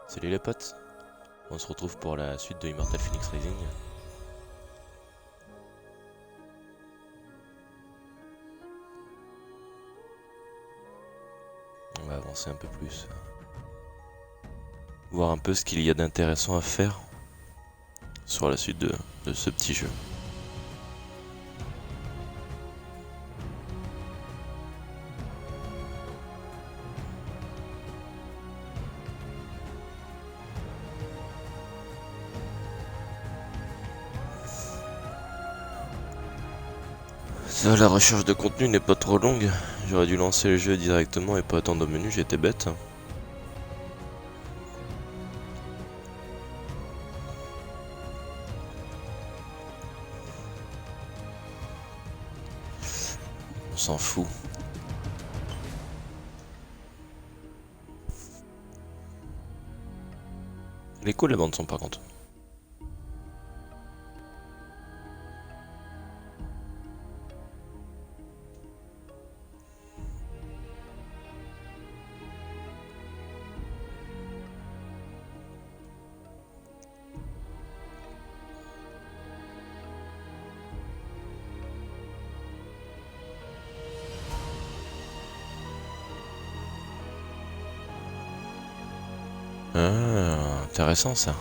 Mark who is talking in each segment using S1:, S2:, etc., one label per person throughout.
S1: Salut les potes, on se retrouve pour la suite de Immortal Phoenix Rising. On va avancer un peu plus, voir un peu ce qu'il y a d'intéressant à faire sur la suite de ce petit jeu. Ça, la recherche de contenu n'est pas trop longue. J'aurais dû lancer le jeu directement et pas attendre au menu, j'étais bête. On s'en fout. Elle est cool la bande son par contre. Ah, intéressant ça.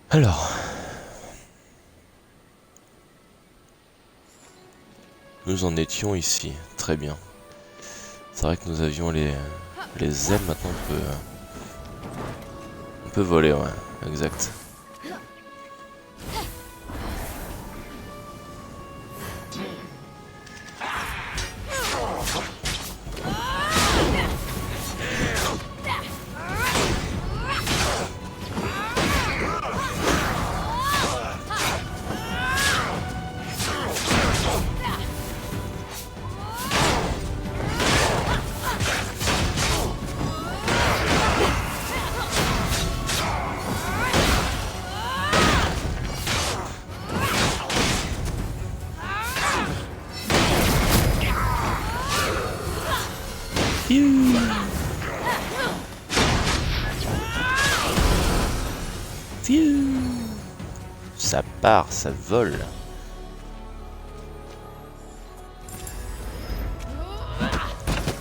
S1: Alors, nous en étions ici, très bien. C'est vrai que nous avions les ailes, maintenant on peut voler, ouais, exact. Ça part, ça vole.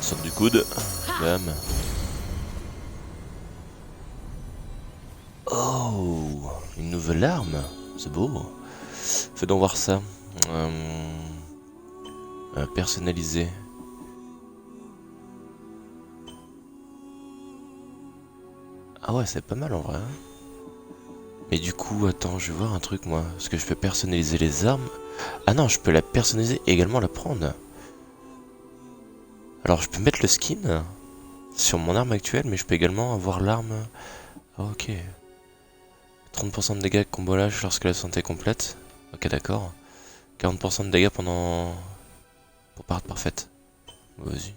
S1: Sort du coude. Bam. Oh, une nouvelle arme. C'est beau. Fais donc voir ça. Personnalisé. Ah ouais, c'est pas mal en vrai. Hein. Mais du coup, attends, je vais voir un truc moi. Est-ce que je peux personnaliser les armes? Ah non, je peux la personnaliser et également la prendre. Alors je peux mettre le skin sur mon arme actuelle, mais je peux également avoir l'arme. Ok. 30% de dégâts combolage lorsque la santé est complète. Ok, d'accord. 40% de dégâts pendant... pour parade parfaite. Vas-y.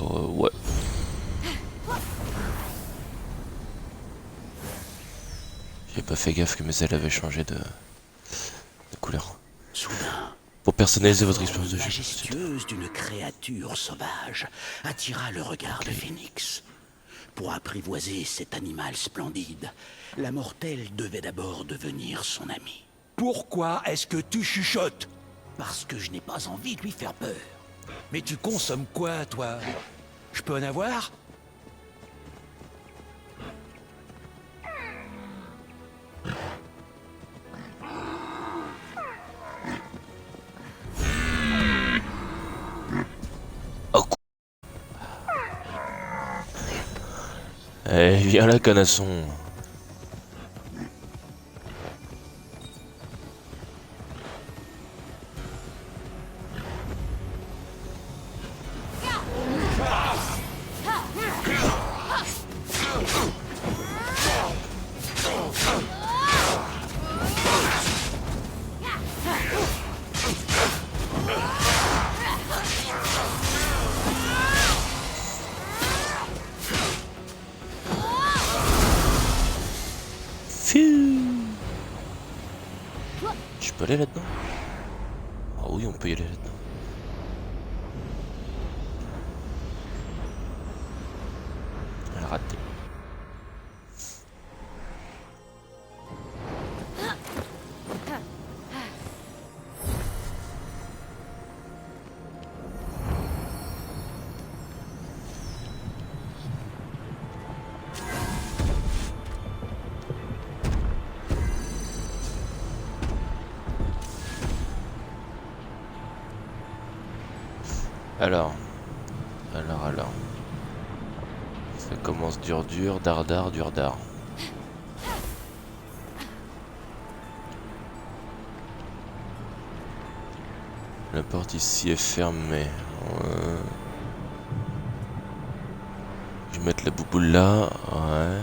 S1: Ouais. J'ai pas fait gaffe que mes ailes avaient changé de couleur.
S2: Soudain,
S1: Pour personnaliser
S2: la
S1: votre
S2: forme
S1: expérience de jeu.
S2: majestueuse d'une créature sauvage attira le regard de Phoenix. Pour apprivoiser cet animal splendide, la mortelle devait d'abord devenir son amie.
S3: Pourquoi est-ce que tu chuchotes?
S2: Parce que je n'ai pas envie de lui faire peur.
S3: Mais tu consommes quoi, toi? Je peux en avoir?
S1: Oh, eh, viens là, canasson. aller là-dedans? Ah oui, on peut y aller là-dedans. Elle a raté. Alors. Ça commence dur, dardard, dur, dard. La porte ici est fermée. Je vais mettre la bouboule là. Ouais.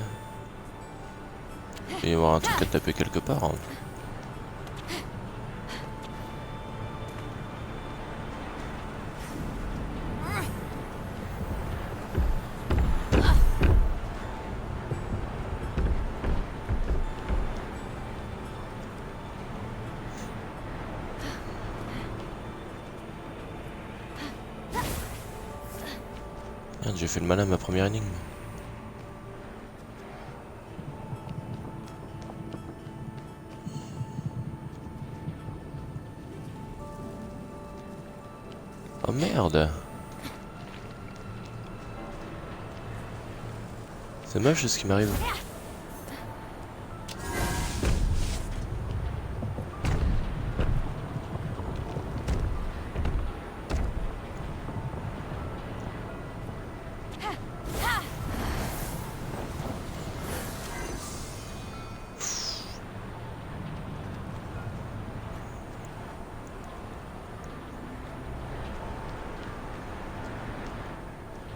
S1: Il va y avoir un truc à taper quelque part. Hein. Merde, j'ai fait le malin à ma première énigme. Oh merde! C'est moche ce qui m'arrive.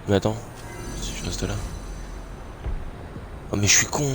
S1: Mais attends, si je reste là. Oh mais je suis con!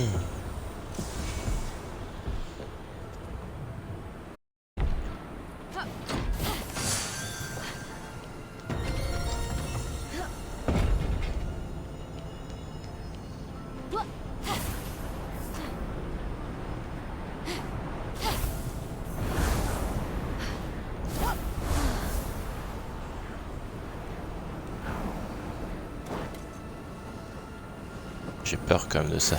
S1: J'ai peur quand même de ça.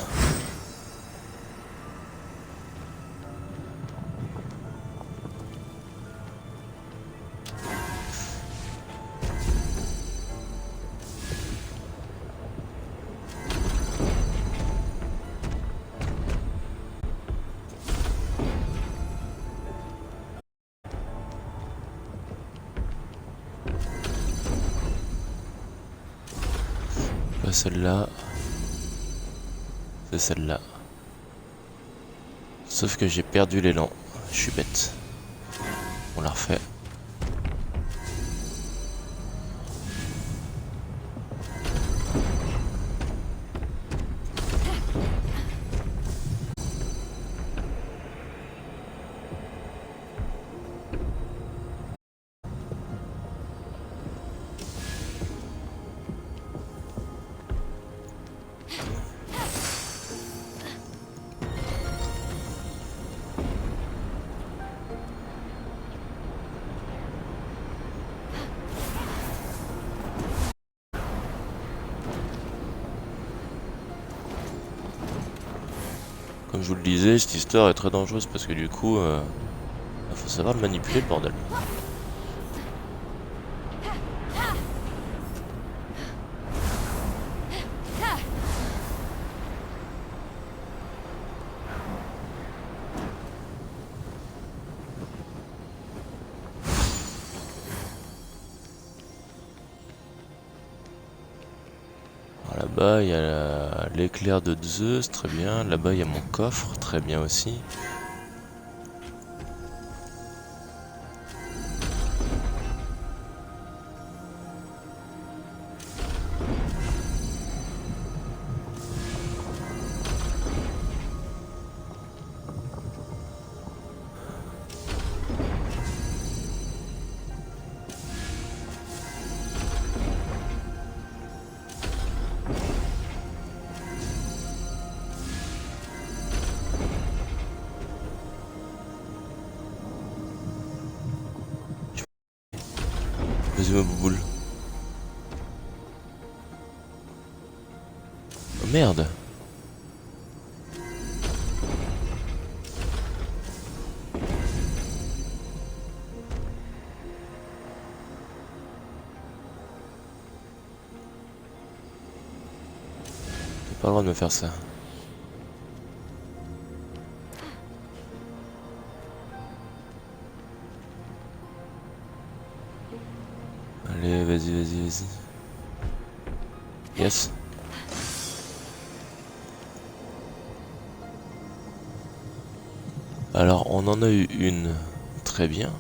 S1: Pas celle-là. C'est celle-là. Sauf que j'ai perdu l'élan. Je suis bête. On la refait. Comme je vous le disais, cette histoire est très dangereuse parce que du coup, faut savoir le manipuler le bordel. Là-bas, il y a l'éclair de Zeus, très bien. Là-bas, il y a mon coffre, très bien aussi. Vas-y ma bouboule. Oh merde. T'as pas le droit de me faire ça. Allez, vas-y, vas-y, vas-y. Yes. Alors, on en a eu une. Très bien.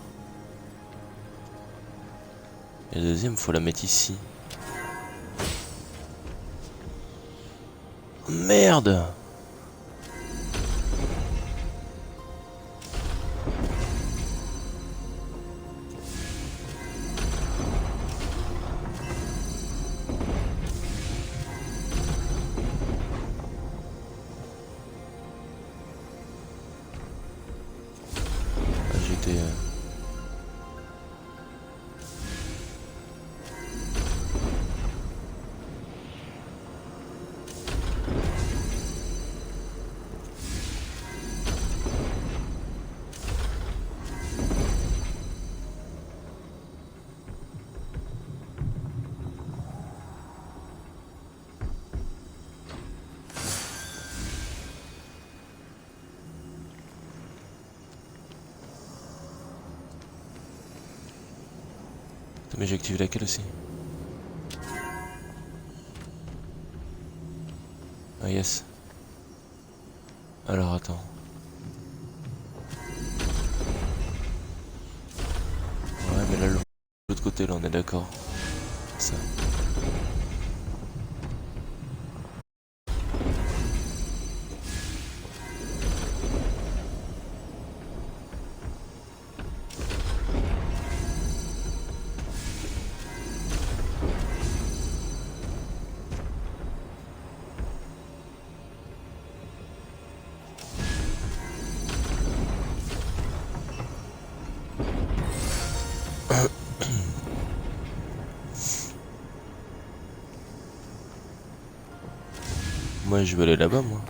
S1: Et la deuxième, faut la mettre ici. Merde! J'étais... Mais j'ai activé laquelle aussi? Ah yes. Alors attends. Ouais mais là l'autre côté là on est d'accord. Ça. Moi je veux aller là-bas moi.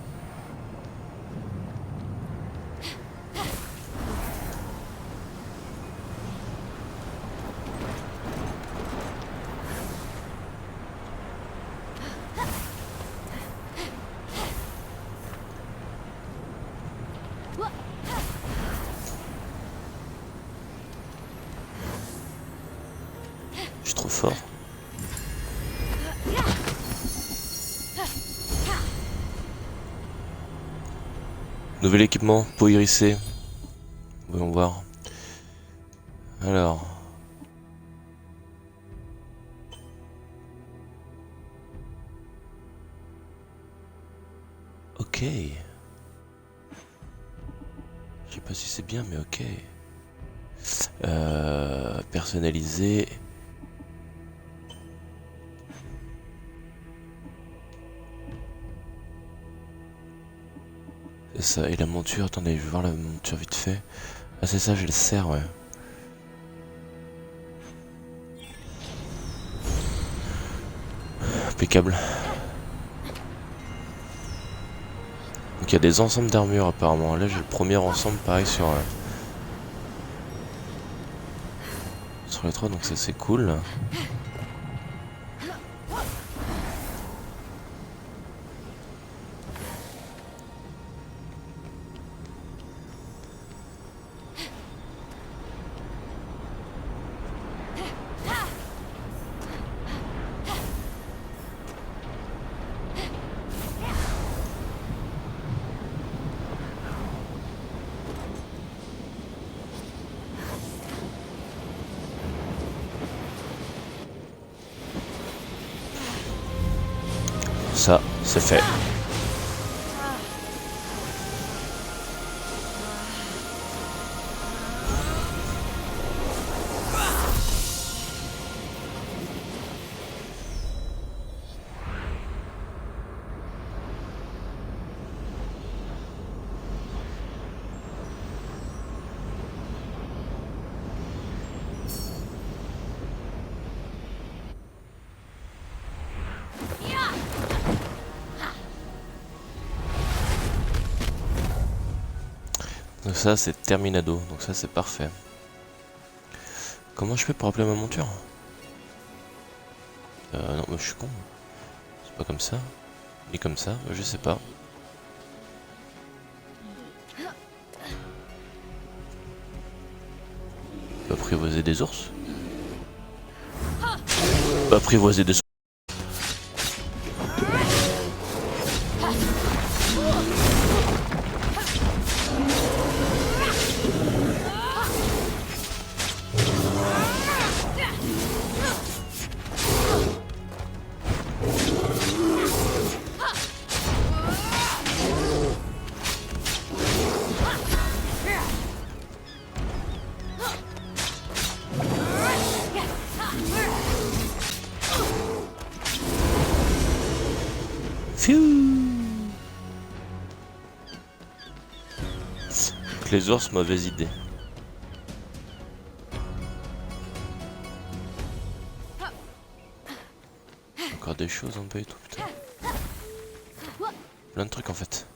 S1: Je suis trop fort. Nouvel équipement, peau hérissée. Voyons voir. Alors. Ok. Je sais pas si c'est bien, mais ok. Personnalisé. C'est ça, et la monture, attendez, je vais voir la monture vite fait. Ah c'est ça, j'ai le cerf, ouais. Impeccable. Donc il y a des ensembles d'armure apparemment. Là j'ai le premier ensemble pareil sur les trois, donc ça c'est cool. Ça, c'est fait. Donc ça c'est terminado, donc ça c'est parfait. Comment je fais pour appeler ma monture? Non mais je suis con. C'est pas comme ça. Ni comme ça, je sais pas. Apprivoiser des ours? Apprivoiser des ours. Les ours, mauvaise idée. Encore des choses un peu et tout, putain. Plein de trucs en fait.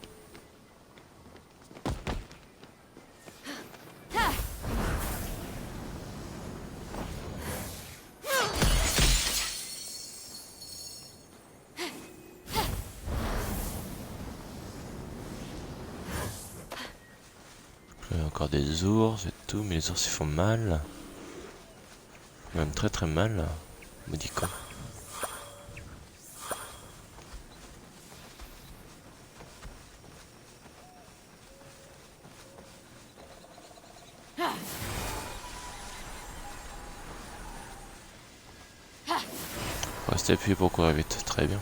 S1: Encore des ours et tout, mais les ours ils font mal. Même très très mal. Maudit con. Restez appuyé pour courir vite, très bien.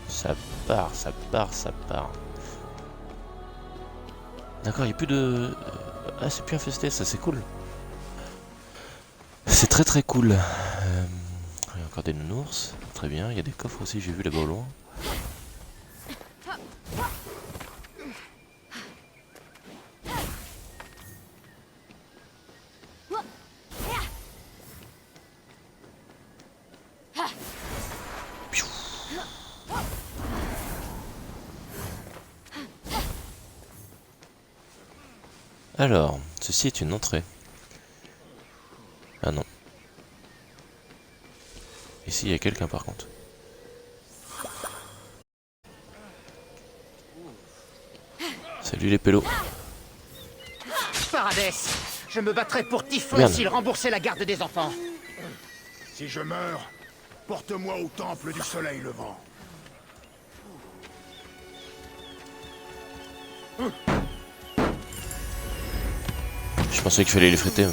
S1: Ça part, ça part, ça part. D'accord, il n'y a plus de... Ah, c'est plus infesté, ça c'est cool. C'est très très cool. Il y a encore des nounours, très bien. Il y a des coffres aussi, j'ai vu là-bas au loin. Alors, ceci est une entrée. Ah non. Ici, il y a quelqu'un par contre. Salut les pélos.
S4: Paradès, je me battrai pour Typhon
S1: Merde.
S4: s'il remboursait la garde des enfants.
S5: Si je meurs, porte-moi au temple du soleil levant.
S1: Je pensais qu'il fallait les friter.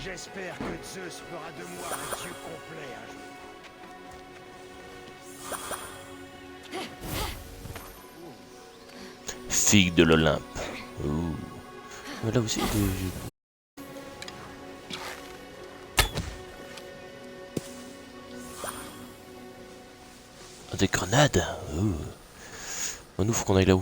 S5: J'espère que Zeus fera de moi un dieu complet un jour.
S1: Figue de l'Olympe. Ouh. Mais là aussi, des grenades. Ouh. Bon, nous, faut qu'on aille là-haut.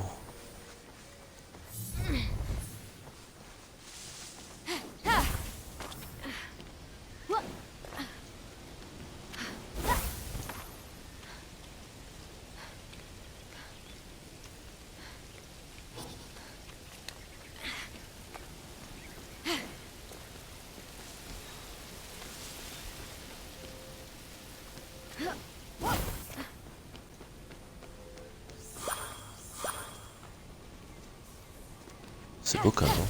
S1: C'est beau quand même.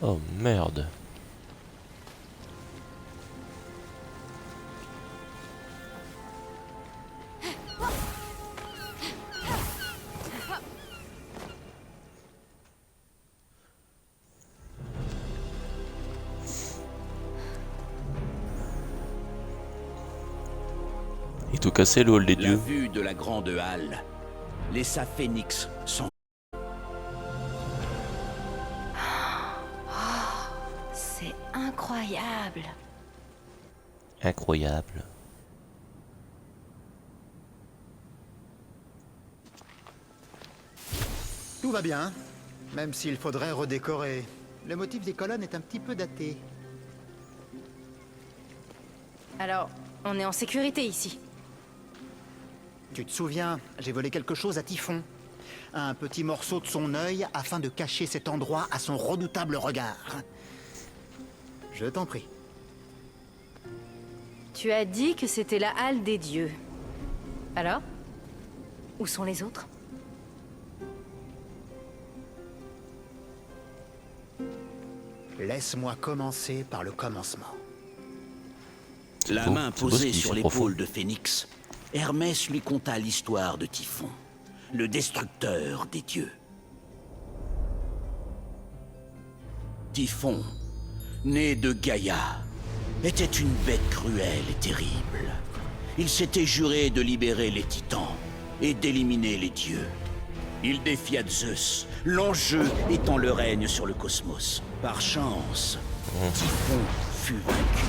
S1: Oh, Oh merde. Et tout cassé le hall des
S2: La
S1: dieux.
S2: vue de la grande halle laissa Phénix sans...
S6: C'est incroyable.
S1: Incroyable.
S7: Tout va bien, même s'il faudrait redécorer. Le motif des colonnes est un petit peu daté.
S6: Alors, on est en sécurité ici.
S7: Tu te souviens, j'ai volé quelque chose à Typhon. Un petit morceau de son œil afin de cacher cet endroit à son redoutable regard. Je t'en prie.
S6: Tu as dit que c'était la halle des dieux. Alors? Où sont les autres?
S7: Laisse-moi commencer par le commencement.
S2: La
S1: beau,
S2: main
S1: c'est beau ce
S2: posée
S1: qu'il dit,
S2: sur
S1: c'est
S2: l'épaule
S1: profond.
S2: de Phénix, Hermès lui conta l'histoire de Typhon, le destructeur des dieux. Typhon, né de Gaïa, était une bête cruelle et terrible. Il s'était juré de libérer les titans et d'éliminer les dieux. Il défia Zeus, l'enjeu étant le règne sur le cosmos. Par chance, Typhon fut vaincu.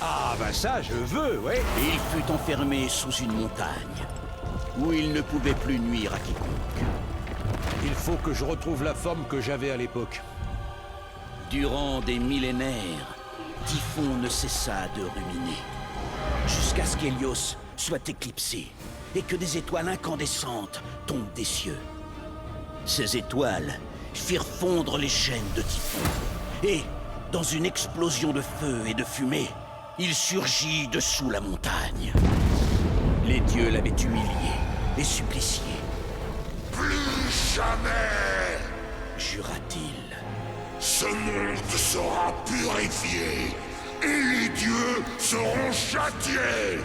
S3: Ah bah ça, je veux, ouais.
S2: Et il fut enfermé sous une montagne, où il ne pouvait plus nuire à quiconque.
S3: Il faut que je retrouve la forme que j'avais à l'époque.
S2: Durant des millénaires, Typhon ne cessa de ruminer, jusqu'à ce qu'Hélios soit éclipsé et que des étoiles incandescentes tombent des cieux. Ces étoiles firent fondre les chaînes de Typhon, et, dans une explosion de feu et de fumée, il surgit dessous la montagne. Les dieux l'avaient humilié et supplicié.
S5: Plus jamais
S2: Jura-t-il.
S5: ce monde sera purifié et les dieux seront châtiés.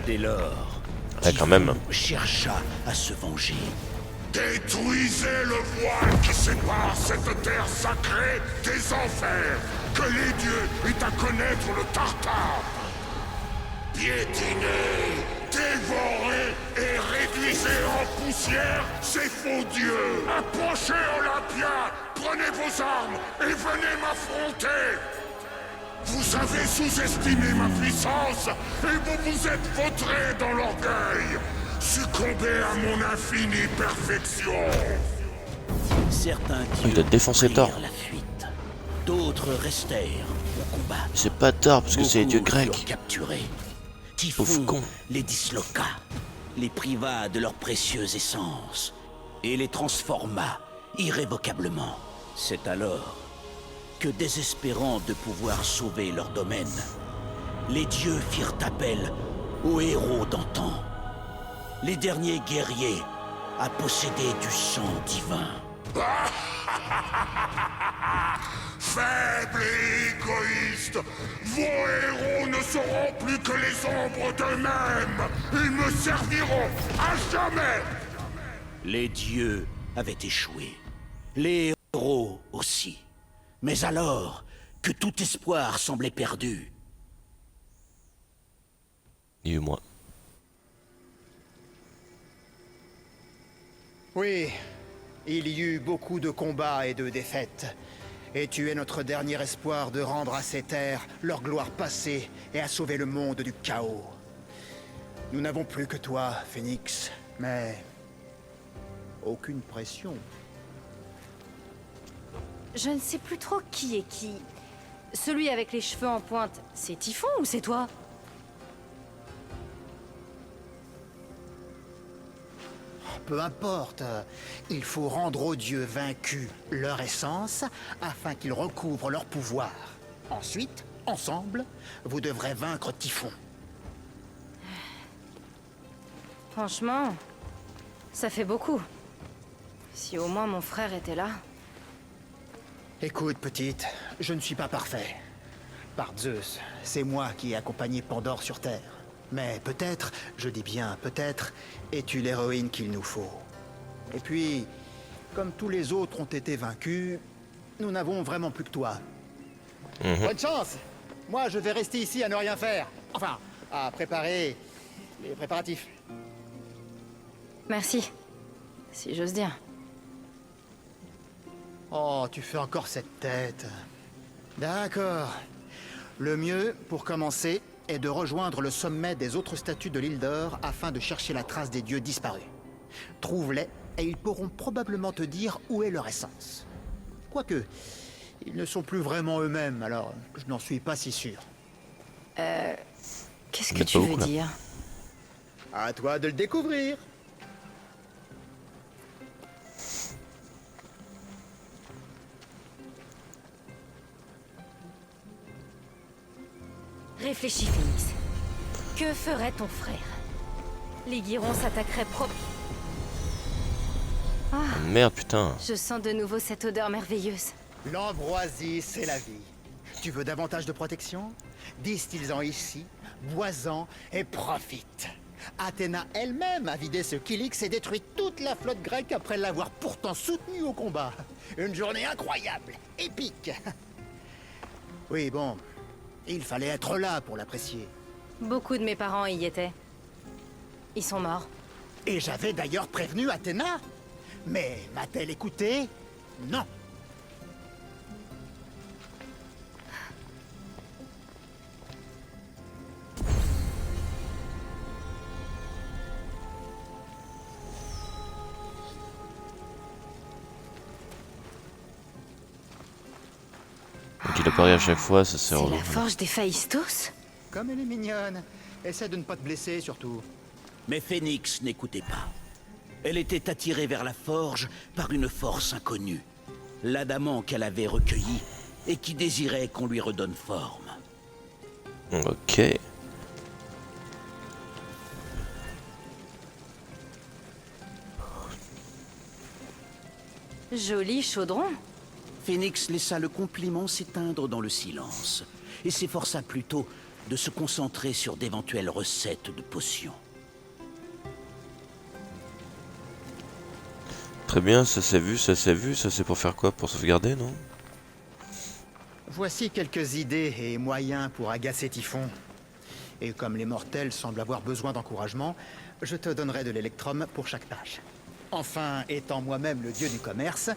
S2: Dès lors,
S1: Ouais, quand même.
S2: Typhon chercha à se venger.
S5: Détruisez le voile qui sépare cette terre sacrée des enfers, que les dieux aient à connaître le Tartare. Piétinez, dévorez et réduisez en poussière ces faux dieux. Approchez Olympia, prenez vos armes et venez m'affronter. Vous avez sous-estimé ma puissance et vous vous êtes vautrés dans l'orgueil. Succombez à mon infinie perfection.
S2: Certains
S1: Il
S2: dieux
S1: a défoncé
S2: prirent
S1: Thor.
S2: la fuite. D'autres restèrent pour combattre.
S1: C'est pas tard parce que c'est les dieux
S2: Beaucoup furent
S1: grecs.
S2: capturés.
S1: Pauvre
S2: Typhon
S1: con.
S2: les disloqua, les priva de leur précieuse essence et les transforma irrévocablement. C'est alors que, désespérant de pouvoir sauver leur domaine, les dieux firent appel aux héros d'antan, les derniers guerriers à posséder du sang divin.
S5: Faibles et égoïstes, vos héros ne seront plus que les ombres d'eux-mêmes. Ils me serviront à jamais.
S2: Les dieux avaient échoué, les héros aussi. Mais alors que tout espoir semblait perdu,
S1: Et moi.
S7: Oui, il y eut beaucoup de combats et de défaites. Et tu es notre dernier espoir de rendre à ces terres leur gloire passée et à sauver le monde du chaos. Nous n'avons plus que toi, Phénix, mais... aucune pression.
S6: Je ne sais plus trop qui est qui. Celui avec les cheveux en pointe, c'est Typhon ou c'est toi?
S7: Peu importe, il faut rendre aux dieux vaincus leur essence afin qu'ils recouvrent leur pouvoir. Ensuite, ensemble, vous devrez vaincre Typhon.
S6: Franchement, ça fait beaucoup. Si au moins mon frère était là.
S7: Écoute, petite, je ne suis pas parfait. Par Zeus, c'est moi qui ai accompagné Pandore sur Terre. Mais peut-être, je dis bien peut-être, es-tu l'héroïne qu'il nous faut. Et puis, comme tous les autres ont été vaincus, nous n'avons vraiment plus que toi. Bonne chance! Moi, je vais rester ici à ne rien faire. Enfin, à préparer les préparatifs.
S6: Merci. Si j'ose dire.
S7: Oh, tu fais encore cette tête. D'accord. Le mieux, pour commencer, est de rejoindre le sommet des autres statues de l'île d'Or afin de chercher la trace des dieux disparus. Trouve-les et ils pourront probablement te dire où est leur essence. Quoique, ils ne sont plus vraiment eux-mêmes, alors je n'en suis pas si sûr.
S6: Qu'est-ce que
S1: Mais
S6: tu
S1: pas
S6: veux
S1: beaucoup, là.
S6: dire?
S7: À toi de le découvrir.
S6: Réfléchis, Phoenix. Que ferait ton frère? Les Guirons s'attaqueraient
S1: Merde, putain.
S6: Je sens de nouveau cette odeur merveilleuse.
S7: L'ambroisie, c'est la vie. Tu veux davantage de protection? Distille-en ici, bois-en et profite. Athéna elle-même a vidé ce Kylix et détruit toute la flotte grecque après l'avoir pourtant soutenu au combat. Une journée incroyable, épique. Oui, bon, il fallait être là pour l'apprécier.
S6: Beaucoup de mes parents y étaient. Ils sont morts.
S7: Et j'avais d'ailleurs prévenu Athéna. Mais m'a-t-elle écouté? Non.
S1: Donc il apparaît à chaque fois, ça
S6: C'est
S1: sert
S6: la forge des Phaistos?
S7: Comme elle est mignonne. Essaie de ne pas te blesser, surtout.
S2: Mais Phénix n'écoutait pas. Elle était attirée vers la forge par une force inconnue. L'adamant qu'elle avait recueilli et qui désirait qu'on lui redonne forme.
S1: Ok.
S6: Joli chaudron.
S2: Phénix laissa le compliment s'éteindre dans le silence et s'efforça plutôt de se concentrer sur d'éventuelles recettes de potions.
S1: Très bien, ça s'est vu, ça s'est vu. Ça c'est pour faire quoi? Pour sauvegarder, non?
S7: Voici quelques idées et moyens pour agacer Typhon. Et comme les mortels semblent avoir besoin d'encouragement, je te donnerai de l'électrum pour chaque page. Enfin, étant moi-même le dieu du commerce,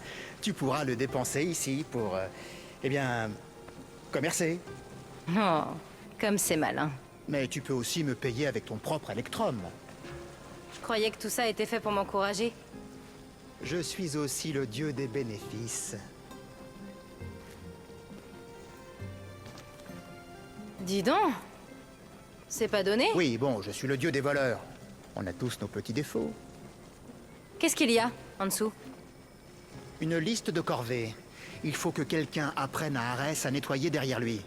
S7: tu pourras le dépenser ici pour, eh bien, commercer.
S6: Oh, comme c'est malin.
S7: Mais tu peux aussi me payer avec ton propre électrum.
S6: Je croyais que tout ça était fait pour m'encourager.
S7: Je suis aussi le dieu des bénéfices.
S6: Dis donc. C'est pas donné?
S7: Oui, bon, je suis le dieu des voleurs. On a tous nos petits défauts.
S6: Qu'est-ce qu'il y a en dessous?
S7: Une liste de corvées. Il faut que quelqu'un apprenne à Arès à nettoyer derrière lui.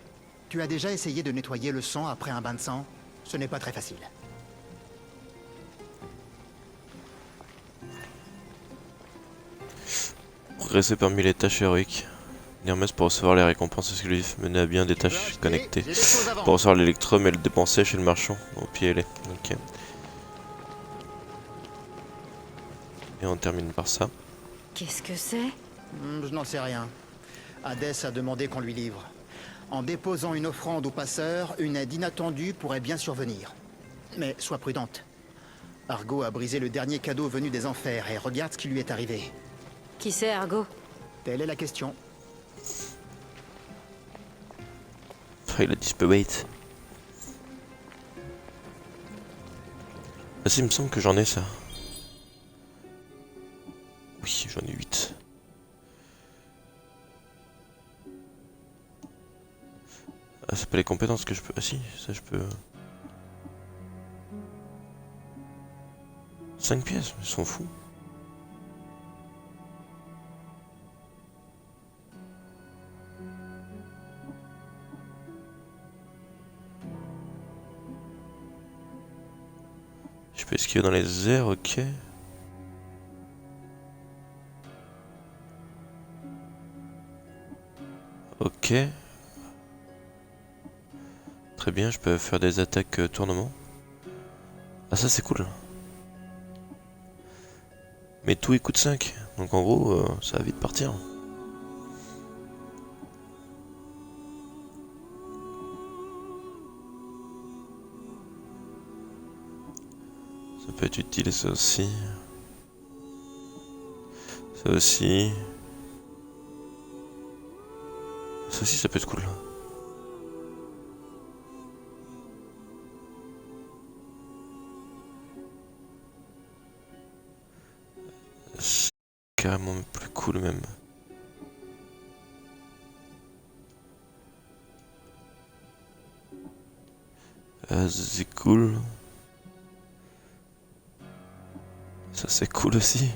S7: Tu as déjà essayé de nettoyer le sang après un bain de sang? Ce n'est pas très facile.
S1: Progresser parmi les tâches héroïques. Hermès pour recevoir les récompenses exclusives. Mener à bien des tâches connectées.
S7: J'ai des choses à vendre.
S1: Pour recevoir l'électrum et le dépenser chez le marchand. Au pied et les. Ok. Et on termine par ça.
S6: Qu'est-ce que c'est?
S7: Je n'en sais rien. Hadès a demandé qu'on lui livre. En déposant une offrande au passeur, une aide inattendue pourrait bien survenir. Mais sois prudente. Argo a brisé le dernier cadeau venu des enfers et regarde ce qui lui est arrivé.
S6: Qui c'est, Argo?
S7: Telle est la question.
S1: Il a disparu. Ah si, il me semble que j'en ai ça. Oui, j'en ai 8. Ah, c'est pas les compétences que je peux... Ah si, ça je peux... 5 pièces, ils sont fous. Je peux esquiver dans les airs, ok. Ok. Très bien, je peux faire des attaques tournement. Ah ça c'est cool. Mais tout il coûte 5. Donc en gros, ça va vite partir. Ça peut être utile ça aussi. Ça aussi. Ça aussi ça peut être cool. C'est carrément plus cool même. C'est cool. Ça c'est cool aussi.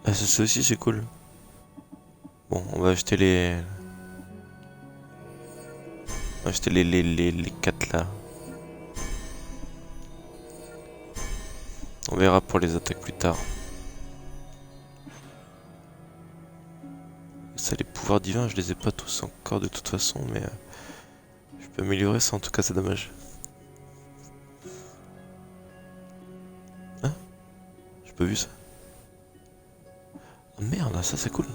S1: Ah ça aussi c'est cool. Bon on va acheter les... On va acheter les 4 là. On verra pour les attaques plus tard. Ça les pouvoirs divins je les ai pas tous encore de toute façon mais... je peux améliorer ça en tout cas c'est dommage. Hein? J'ai pas vu ça. Oh merde, ça c'est cool.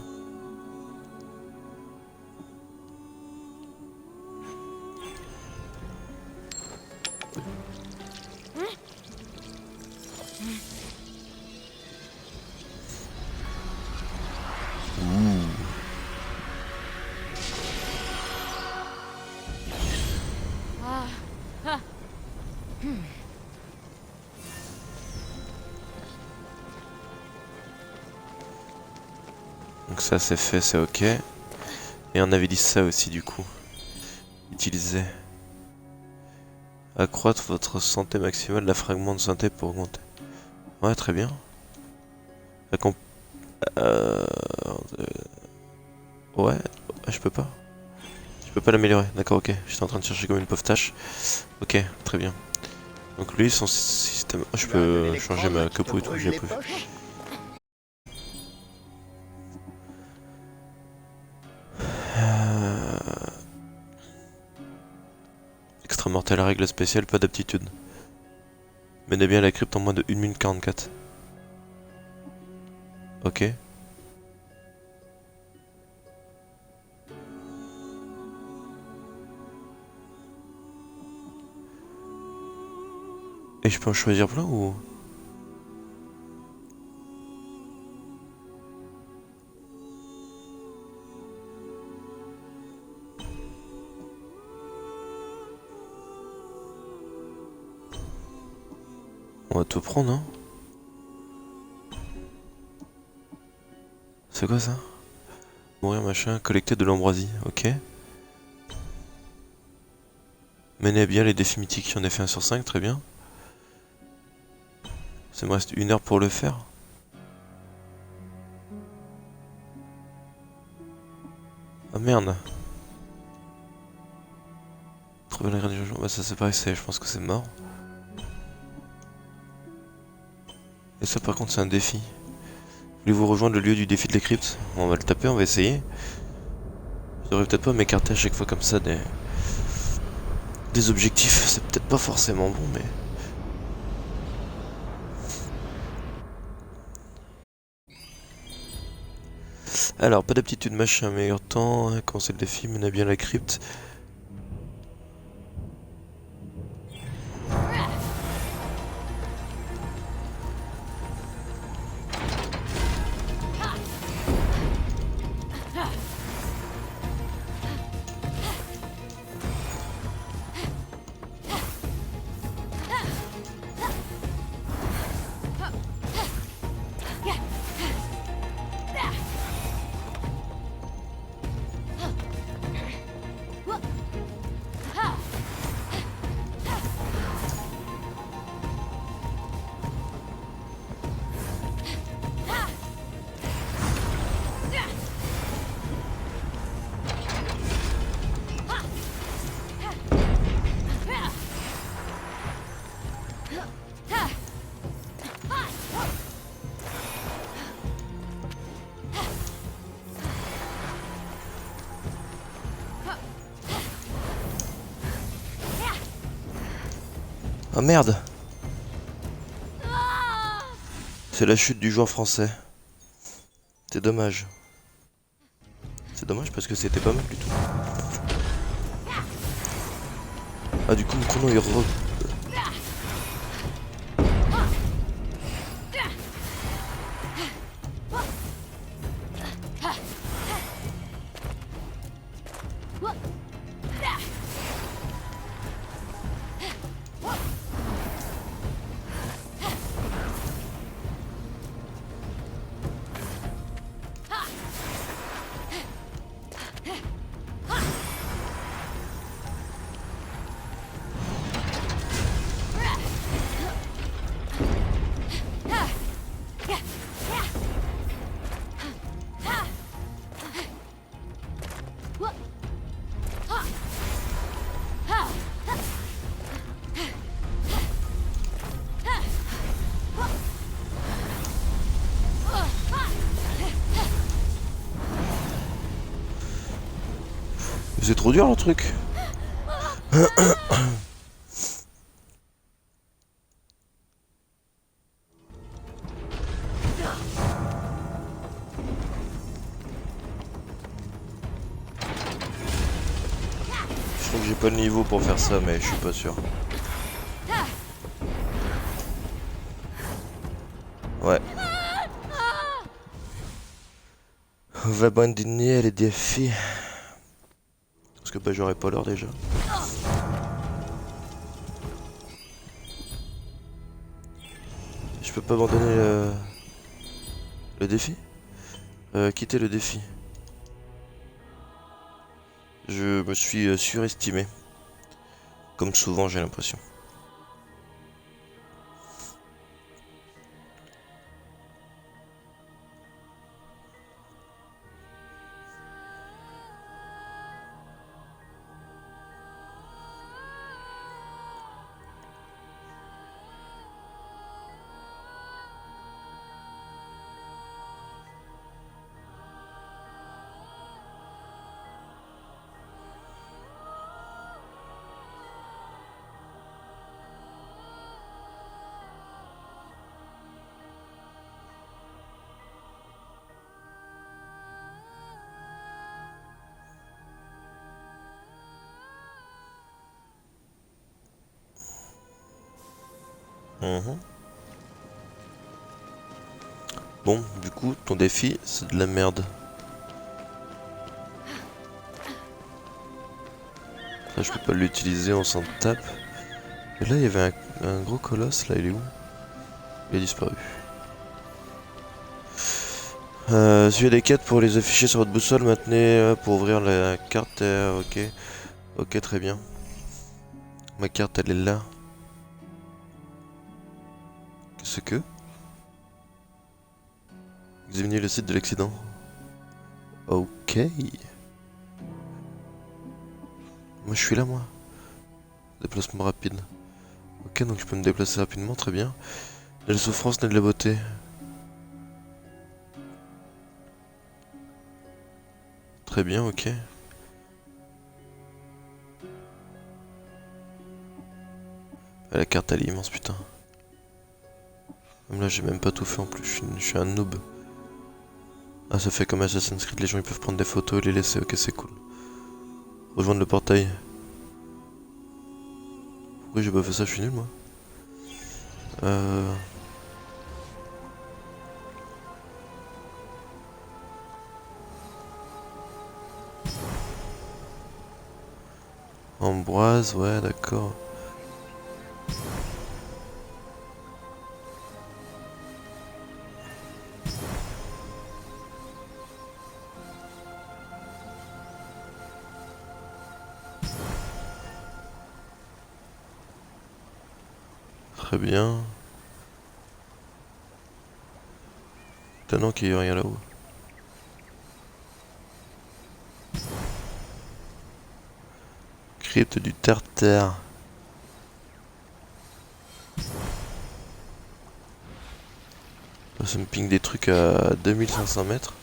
S1: Donc ça c'est fait, c'est ok. Et on avait dit ça aussi du coup. Utiliser. Accroître votre santé maximale, la fragment de santé pour augmenter. Ouais très bien. Ouais, je peux pas. Je peux pas l'améliorer, d'accord ok. J'étais en train de chercher comme une pauvre tâche. Ok, très bien. Donc lui son système... Oh, je peux changer ma queue et tout, j'ai plus. Extra mortel, règle spéciale, pas d'aptitude. Menez bien la crypte en moins de 1 minute 44. Ok. Et je peux en choisir plein ou... On va tout prendre, hein. C'est quoi ça? Mourir machin, collecter de l'ambroisie, ok. Menez bien les défis mythiques, j'en ai fait 1 sur 5, très bien. Ça me reste 1 heure pour le faire. Ah merde. Trouver la graine du jugement, bah ça c'est pareil, je pense que c'est mort. Et ça par contre c'est un défi. Voulez-vous rejoindre le lieu du défi de la crypte? Bon, on va le taper, on va essayer. Je devrais peut-être pas m'écarter à chaque fois comme ça des objectifs, c'est peut-être pas forcément bon mais... Alors, pas d'aptitude machin, meilleur temps, hein, commencer le défi, mena bien la crypte. Oh merde! C'est la chute du joueur français. C'est dommage. C'est dommage parce que c'était pas mal du tout. Ah du coup mon chrono il re... C'est trop dur le truc. Je crois que j'ai pas le niveau pour faire ça, mais je suis pas sûr. Ouais. On va abandonner les défis. Parce que bah j'aurais pas l'heure déjà. Je peux pas abandonner le défi. Quitter le défi. Je me suis surestimé. Comme souvent j'ai l'impression. Bon, du coup, ton défi, c'est de la merde. Ça, je peux pas l'utiliser, on s'en tape. Et là, il y avait un gros colosse, là, il est où? Il a disparu. Suivez les quêtes pour les afficher sur votre boussole, maintenez pour ouvrir la carte, ok. Ok, très bien. Ma carte, elle est là. Qu'est-ce que? Examinez le site de l'accident. Ok. Moi je suis là moi. Déplacement rapide. Ok, donc je peux me déplacer rapidement, très bien. La souffrance n'est de la beauté. Très bien, ok. Ah, la carte elle est immense, putain. Même là j'ai même pas tout fait en plus, je suis un noob. Ah, ça fait comme Assassin's Creed, les gens ils peuvent prendre des photos et les laisser, ok, c'est cool. Rejoindre le portail. Pourquoi j'ai pas fait ça, je suis nul moi. Ambroise, ouais, d'accord. Très bien. Étonnant qu'il n'y ait rien là-haut. Crypte du Tartare. Là, ça me ping des trucs à 2500 mètres.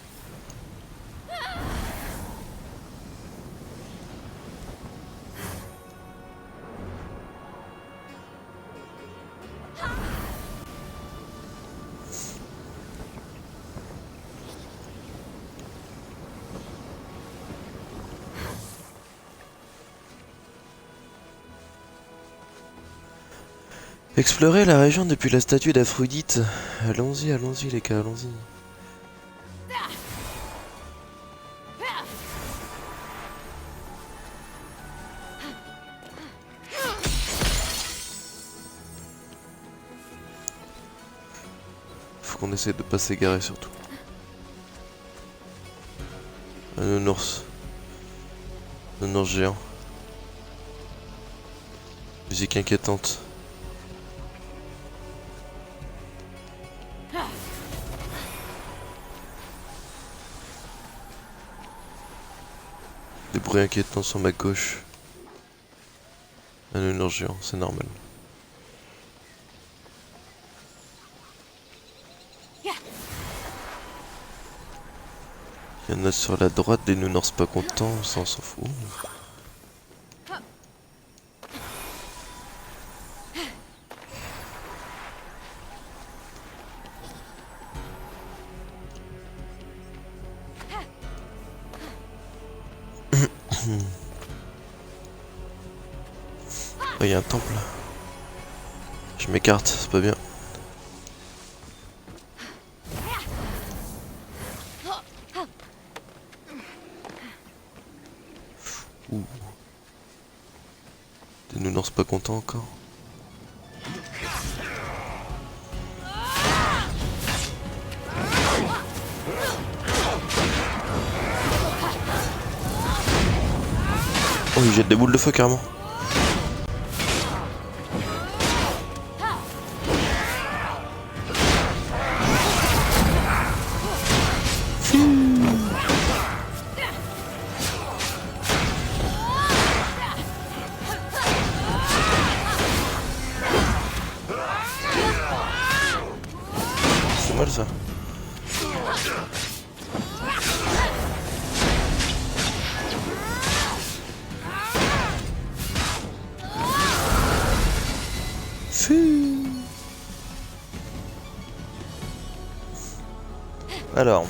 S1: Explorer la région depuis la statue d'Aphrodite. Allons-y, allons-y les gars, allons-y. Faut qu'on essaie de pas s'égarer surtout. Un nounours. Nounours géant. Musique inquiétante. Des bruits inquiétants sur ma gauche. Un nounours géant, c'est normal. Il y en a sur la droite, des nounours pas contents, ça on s'en fout. Oh, il y a un temple. Je m'écarte, c'est pas bien. Ouh. Des nounours pas contents encore. Oh, il jette des boules de feu carrément. C'est mal ça. Alors.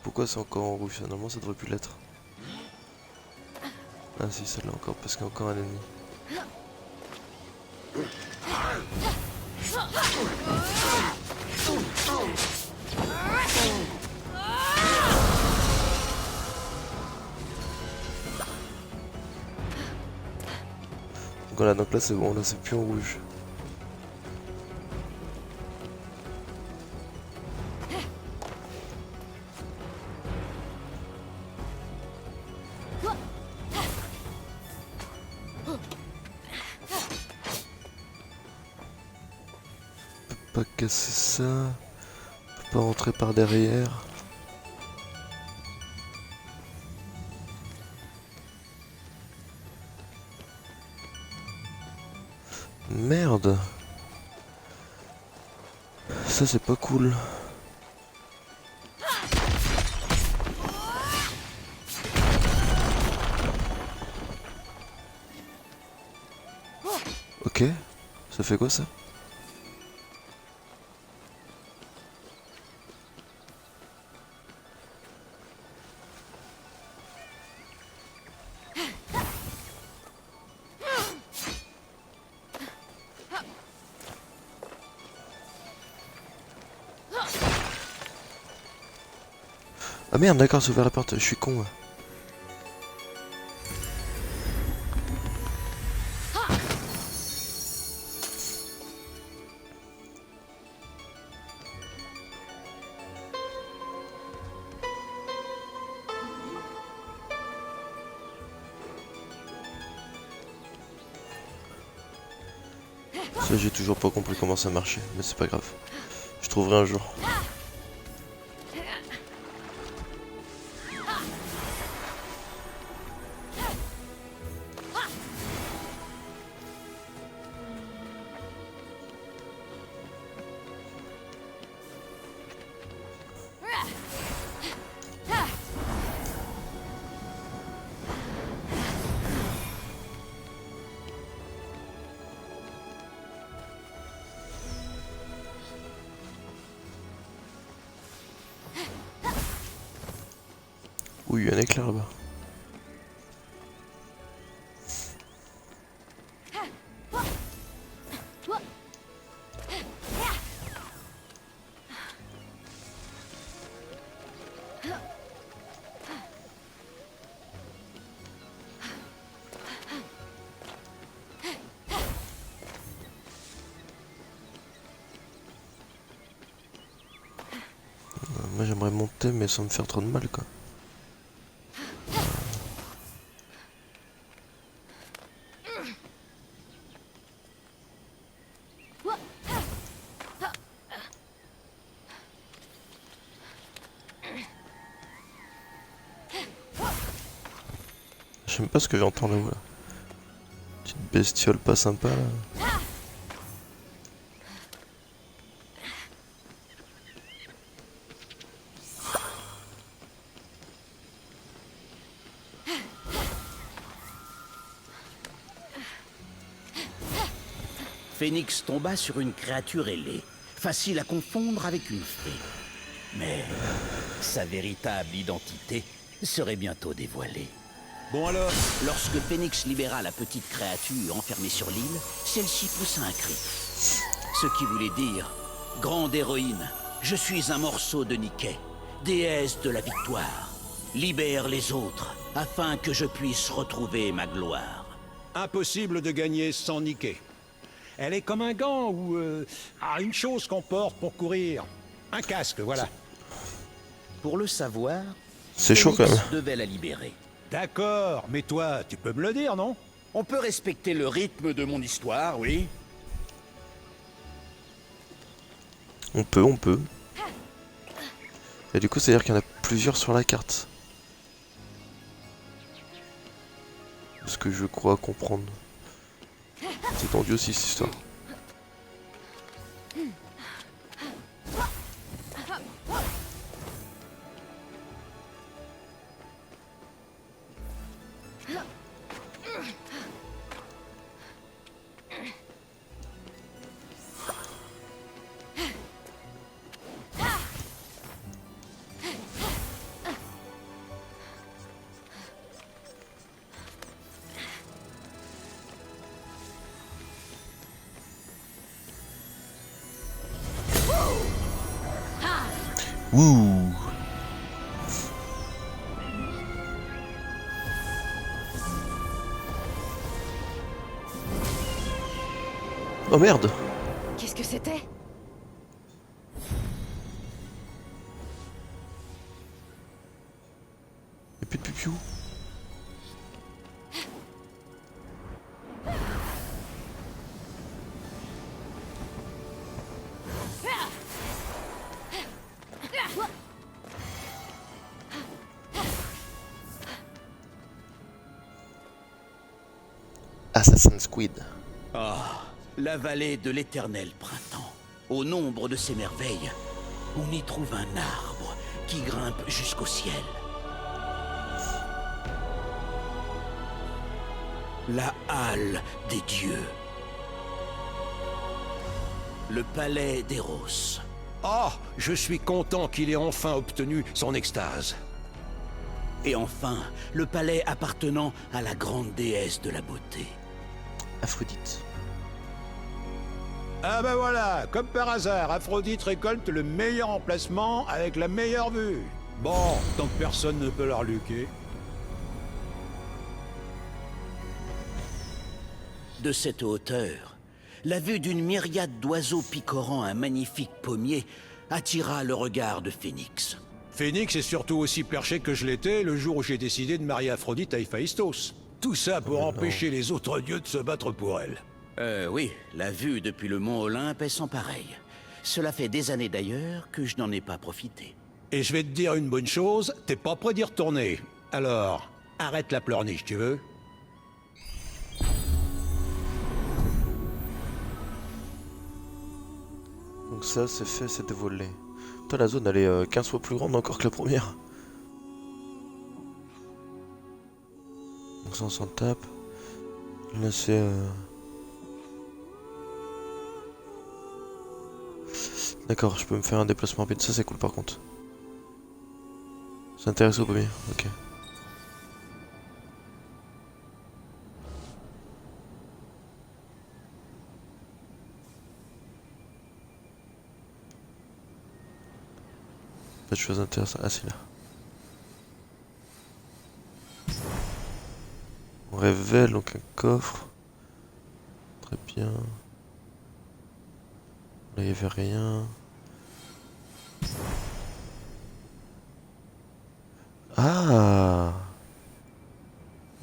S1: Pourquoi c'est encore en rouge? Normalement ça devrait plus l'être. Ah si, celle-là encore, parce qu'il y a encore un ennemi. Voilà, donc là c'est bon, là c'est plus en rouge. On peut pas casser ça. On peut pas rentrer par derrière. Merde. Ça c'est pas cool. Ok. Ça fait quoi ça? Ah merde, d'accord, c'est ouvert la porte, je suis con. Ça, j'ai toujours pas compris comment ça marchait, mais c'est pas grave. Je trouverai un jour. Ouh, il y a un éclair là-bas. Moi j'aimerais monter mais sans me faire trop de mal quoi. Je sais même pas ce que j'entends là-haut là. Petite bestiole pas sympa là.
S2: Phénix tomba sur une créature ailée, facile à confondre avec une fée. Mais sa véritable identité serait bientôt dévoilée.
S3: Bon alors,
S2: Lorsque Phénix libéra la petite créature enfermée sur l'île, celle-ci poussa un cri. Ce qui voulait dire « Grande héroïne, je suis un morceau de Niké, déesse de la victoire. Libère les autres, afin que je puisse retrouver ma gloire.
S3: impossible de gagner sans niquer. Elle est comme un gant ou une chose qu'on porte pour courir. Un casque, voilà. »
S2: Pour le savoir,
S1: C'est chaud quand
S2: Phénix
S1: même.
S2: devait la libérer.
S3: D'accord, mais toi, tu peux me le dire, non?
S2: On peut respecter le rythme de mon histoire, oui.
S1: On peut. Et du coup c'est à dire qu'il y en a plusieurs sur la carte. Ce que je crois comprendre. C'est tendu aussi cette histoire. Ouh. Oh merde.
S6: Qu'est-ce que c'était?
S1: Y'a plus de pupiou. Assassin's Creed.
S2: Ah, la vallée de l'éternel printemps. Au nombre de ses merveilles, on y trouve un arbre qui grimpe jusqu'au ciel. La halle des dieux. Le palais d'Eros.
S3: Oh, je suis content qu'il ait enfin obtenu son extase.
S2: Et enfin, le palais appartenant à la grande déesse de la beauté.
S1: Aphrodite.
S3: Ah ben voilà, comme par hasard, Aphrodite récolte le meilleur emplacement avec la meilleure vue. Bon, tant que personne ne peut la reluquer.
S2: De cette hauteur, la vue d'une myriade d'oiseaux picorant un magnifique pommier attira le regard de Phénix.
S3: Phénix est surtout aussi perché que je l'étais le jour où j'ai décidé de marier Aphrodite à Héphaïstos. Tout ça pour empêcher les autres dieux de se battre pour elle.
S2: Oui, la vue depuis le mont Olympe est sans pareil. Cela fait des années d'ailleurs que je n'en ai pas profité.
S3: Et je vais te dire une bonne chose, t'es pas prêt d'y retourner. Alors, arrête la pleurniche, tu veux?
S1: Donc ça c'est fait, c'est dévoilé. Toi la zone elle est 15 fois plus grande encore que la première. Donc ça on s'en tape. Là c'est... D'accord, je peux me faire un déplacement rapide, ça c'est cool par contre. S'intéresser au premier, ok. Pas de choses intéressantes. Ah, c'est là. On révèle donc un coffre. Très bien. Là, il n'y avait rien. Ah!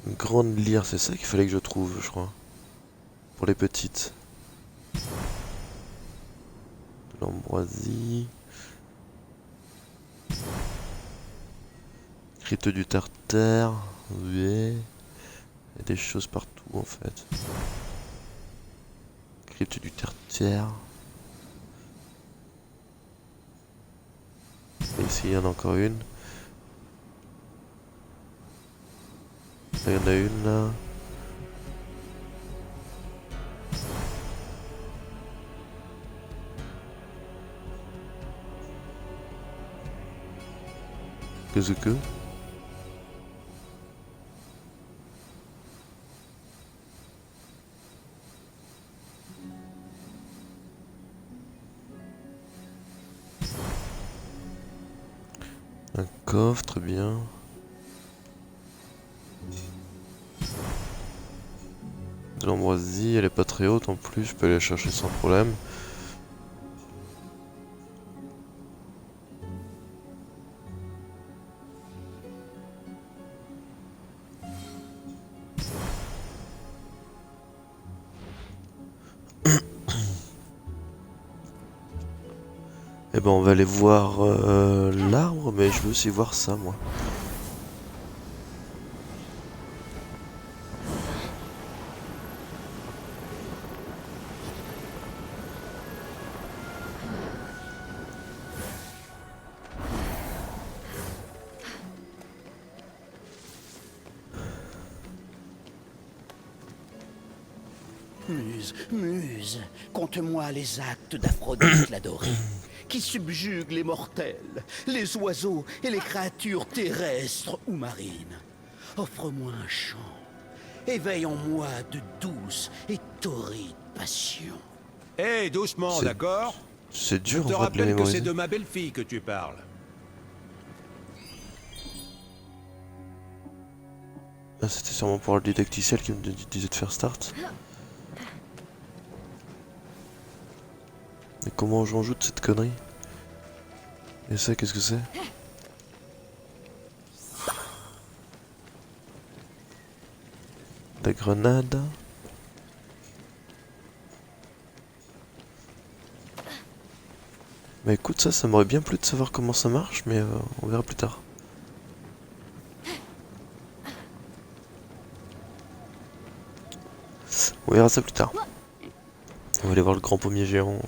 S1: Une grande lyre, c'est ça qu'il fallait que je trouve, je crois. Pour les petites. De l'ambroisie. Crypte du Tartare. Oui. Il y a des choses partout en fait. Crypte du Tartare. Et ici il y en a encore une. Là, il y en a une là. Qu'est-ce que? Un coffre, très bien. De l'ambroisie, elle est pas très haute en plus, je peux aller la chercher sans problème. Eh ben on va aller voir l'arbre, mais je veux aussi voir ça moi.
S2: Muse, conte-moi les actes d'Aphrodite l'adorée, qui subjugue les mortels, les oiseaux et les créatures terrestres ou marines. Offre-moi un chant, éveille en moi de douces et torrides passions.
S3: Hé, doucement,
S1: C'est-
S3: d'accord?
S1: C'est
S3: Je
S1: dur
S3: te
S1: en vrai de les
S3: rappelle que
S1: mémoriser.
S3: c'est de ma belle-fille que tu parles.
S1: Ah, c'était sûrement pour le didacticiel qui me disait de faire start. Mais comment j'en joue de cette connerie? Et ça, qu'est-ce que c'est? La grenade. Bah écoute, ça m'aurait bien plu de savoir comment ça marche, mais on verra plus tard. On verra ça plus tard. On va aller voir le grand pommier géant.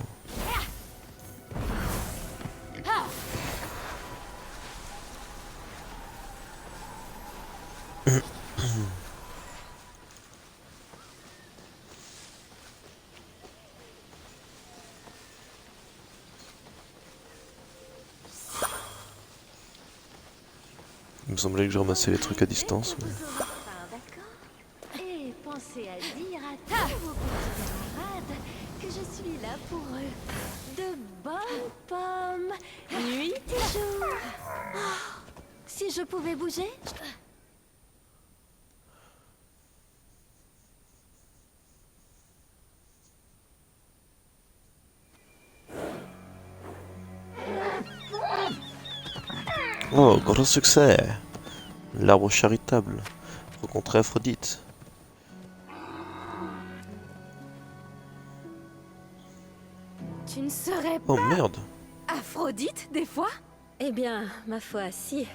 S1: Il me semblait que je ramassais les trucs à distance. Mais...
S6: Et pensez à dire à tous vos petits camarades que je suis là pour eux. De bonnes pommes, nuit et jour. Oh, si je pouvais bouger.
S1: Oh, gros succès! L'arbre charitable. Rencontrer Aphrodite.
S6: Tu ne serais
S1: Oh
S6: pas
S1: merde!
S6: Aphrodite des fois?
S8: Eh bien, ma foi, si.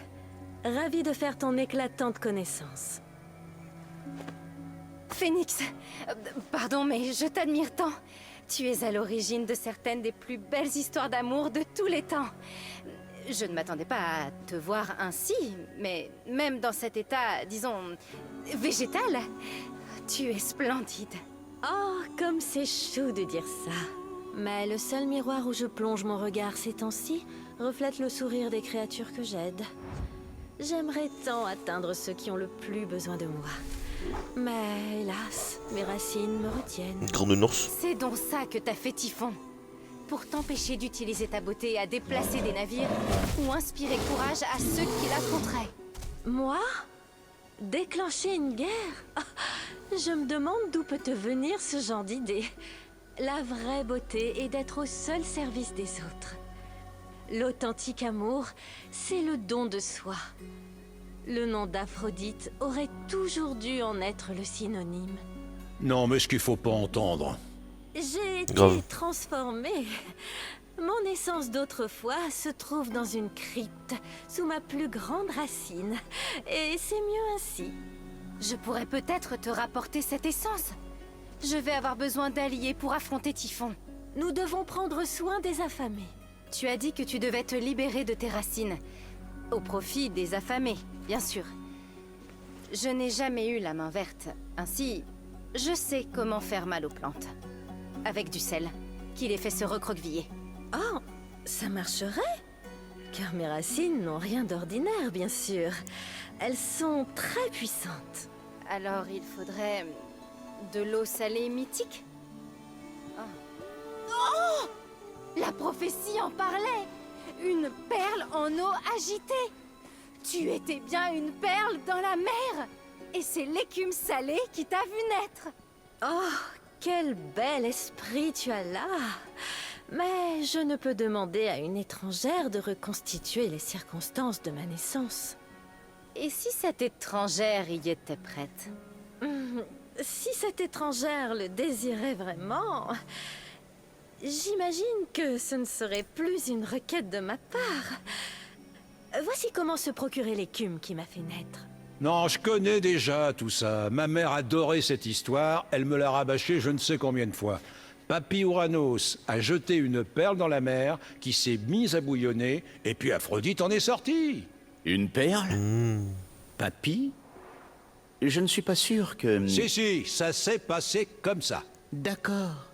S8: Ravi de faire ton éclatante connaissance.
S6: Phénix, pardon, mais je t'admire tant. Tu es à l'origine de certaines des plus belles histoires d'amour de tous les temps. Je ne m'attendais pas à te voir ainsi, mais même dans cet état, disons, végétal, tu es splendide.
S8: Oh, comme c'est chou de dire ça. Mais le seul miroir où je plonge mon regard ces temps-ci reflète le sourire des créatures que j'aide. J'aimerais tant atteindre ceux qui ont le plus besoin de moi. Mais hélas, mes racines me retiennent.
S1: Une grande ours.
S6: C'est donc ça que t'as fait, Typhon. Pour t'empêcher d'utiliser ta beauté à déplacer des navires ou inspirer courage à ceux qui l'affronteraient.
S8: Moi? Déclencher une guerre? Ah, je me demande d'où peut te venir ce genre d'idée. La vraie beauté est d'être au seul service des autres. L'authentique amour, c'est le don de soi. Le nom d'Aphrodite aurait toujours dû en être le synonyme.
S3: Non, mais ce qu'il faut pas entendre.
S8: J'ai été
S1: Grave.
S8: transformée. Mon essence d'autrefois se trouve dans une crypte, sous ma plus grande racine. Et c'est mieux ainsi.
S6: Je pourrais peut-être te rapporter cette essence. Je vais avoir besoin d'alliés pour affronter Typhon.
S8: Nous devons prendre soin des affamés.
S6: Tu as dit que tu devais te libérer de tes racines. Au profit des affamés, bien sûr. Je n'ai jamais eu la main verte. Ainsi, je sais comment faire mal aux plantes. Avec du sel, qui les fait se recroqueviller.
S8: Oh, ça marcherait? Car mes racines n'ont rien d'ordinaire, bien sûr. Elles sont très puissantes.
S6: Alors il faudrait... de l'eau salée mythique? Oh! La prophétie en parlait! Une perle en eau agitée! Tu étais bien une perle dans la mer! Et c'est l'écume salée qui t'a vu naître!
S8: Oh, quel bel esprit tu as là! Mais je ne peux demander à une étrangère de reconstituer les circonstances de ma naissance.
S6: Et si cette étrangère y était prête?
S8: Si cette étrangère le désirait vraiment, j'imagine que ce ne serait plus une requête de ma part. Voici comment se procurer l'écume qui m'a fait naître.
S3: Non, je connais déjà tout ça. Ma mère adorait cette histoire, elle me l'a rabâchée je ne sais combien de fois. Papy Uranos a jeté une perle dans la mer qui s'est mise à bouillonner, et puis Aphrodite en est sortie.
S2: Une perle? Papy? Je ne suis pas sûr que...
S3: Si, ça s'est passé comme ça.
S2: D'accord.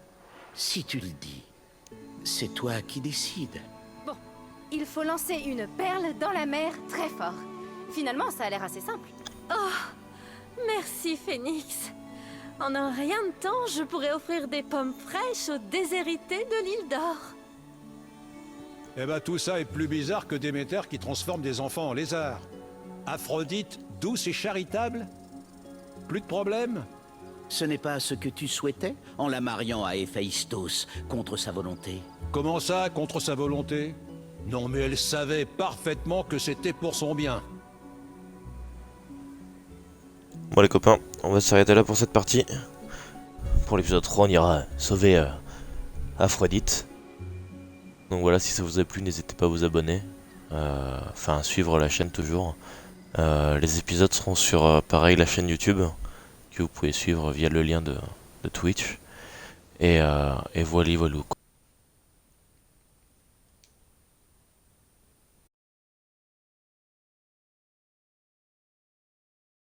S2: Si tu le dis, c'est toi qui décides.
S6: Bon, il faut lancer une perle dans la mer très fort. Finalement, ça a l'air assez simple.
S8: Oh, merci Phénix. En un rien de temps, je pourrais offrir des pommes fraîches aux déshérités de l'île d'Or.
S3: Eh ben tout ça est plus bizarre que Déméter qui transforme des enfants en lézards. Aphrodite, douce et charitable? Plus de problème?
S2: Ce n'est pas ce que tu souhaitais en la mariant à Héphaïstos contre sa volonté?
S3: Comment ça, contre sa volonté? Non mais elle savait parfaitement que c'était pour son bien.
S1: Bon les copains, on va s'arrêter là pour cette partie. Pour l'épisode 3, on ira sauver Aphrodite. Donc voilà, si ça vous a plu, n'hésitez pas à vous abonner. Enfin, à suivre la chaîne toujours. Les épisodes seront sur, pareil, la chaîne YouTube, que vous pouvez suivre via le lien de Twitch. Et voilà.